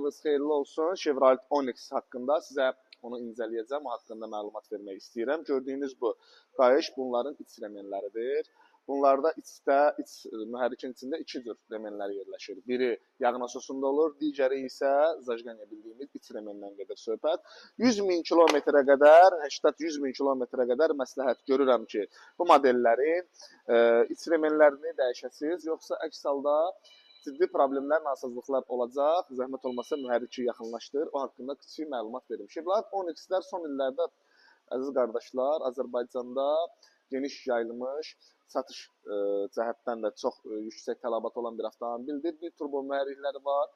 Sabahınız xeyirli olsun. Chevrolet Onix haqqında sizə onu incələyəcəm, o haqqında məlumat vermək istəyirəm. Gördüyünüz bu qayış bunların iç remenləridir. Bunlarda iç mühərrikin içində iki cür remenlər yerləşir. Biri yağ nasosunda olur, digəri isə zajqanya bildiyimiz iç remenden gedir söhbət. 100.000 kilometrə qədər, 80-100.000 kilometrə qədər məsləhət görürəm ki, bu modellərin iç remenlərini dəyişəsiniz, yoxsa əks halda ciddi problemlər, nasazlıqlar olacaq. Zəhmət olmasa mühərriki yaxınlaşdır. O haqqında kiçik məlumat verim. Chevrolet Onixlər son illərdə, əziz qardaşlar, Azərbaycanda geniş yayılmış, satış cəhətdən də çox yüksək tələbat olan bir avtomobildir. Bir turbo mühərrikləri var.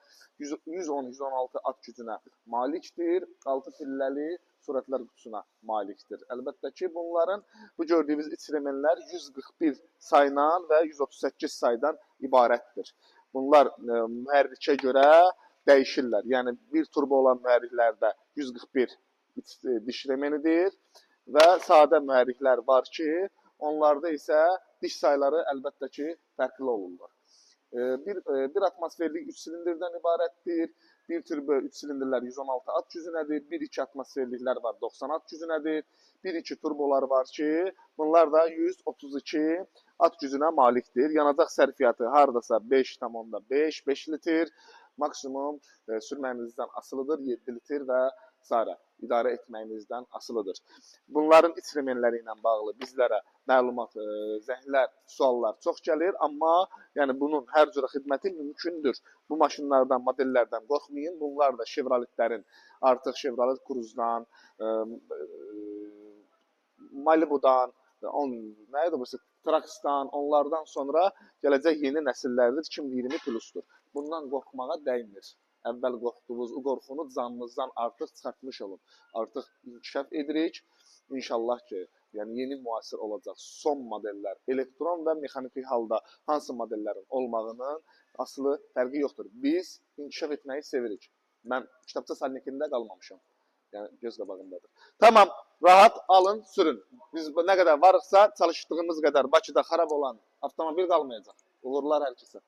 110-116 at gücünə malikdir. 6 pilləli sürətlər qutusuna malikdir. Əlbəttə ki, bunların bu gördüyünüz iç remenlər 141 sayla və 138 saydan ibarətdir. Bunlar mühərrikə görə dəyişirlər. Yəni, bir turbo olan mühərriklərdə 141 diş remenidir və sadə mühərriklər var ki, onlarda isə diş sayları əlbəttə ki, fərqli olurlar. Bir atmosferlik 3 silindirdən ibarətdir. Bir turbo 3 silindirlər 116 at gücünədir. 1-2 atmosferliklər var 90 at gücünədir. 1-2 turbolar var ki, bunlar da 132 at gücünə malikdir. Yanacaq sərfiyyatı haradasa 5,5 litr. Maksimum sürmənizdən asılıdır 7 litr və s. idarə etməyinizdən asılıdır. Bunların iç remenləri ilə bağlı bizlərə məlumat, zəhlər, suallar çox gəlir, amma yəni bunun hər cürə xidməti mümkündür. Bu maşınlardan, modellərdən qorxmayın. Bunlar da Chevroletlərin, artıq Chevrolet Cruze'dan, Malibu'dan, Trax'dan, onlardan sonra gələcək yeni nəsillərdir, 2020 plusdur. Bundan qorxmağa dəymir. Əvvəl qorxduğunuz o qorxunu canınızdan artıq çıxartmış olun. Artıq inkişaf edirik. İnşallah ki, yəni yeni müasir olacaq son modellər, elektron və mexaniki halda hansı modellərin olmağının asılı fərqi yoxdur. Biz inkişaf etməyi sevirik. Mən kitabça salnikində qalmamışam. Yəni göz qabağındadır. Tamam, rahat alın, sürün. Biz nə qədər varıqsa, çalışdığımız qədər Bakıda xarab olan avtomobil qalmayacaq. Uğurlar hər kəsə.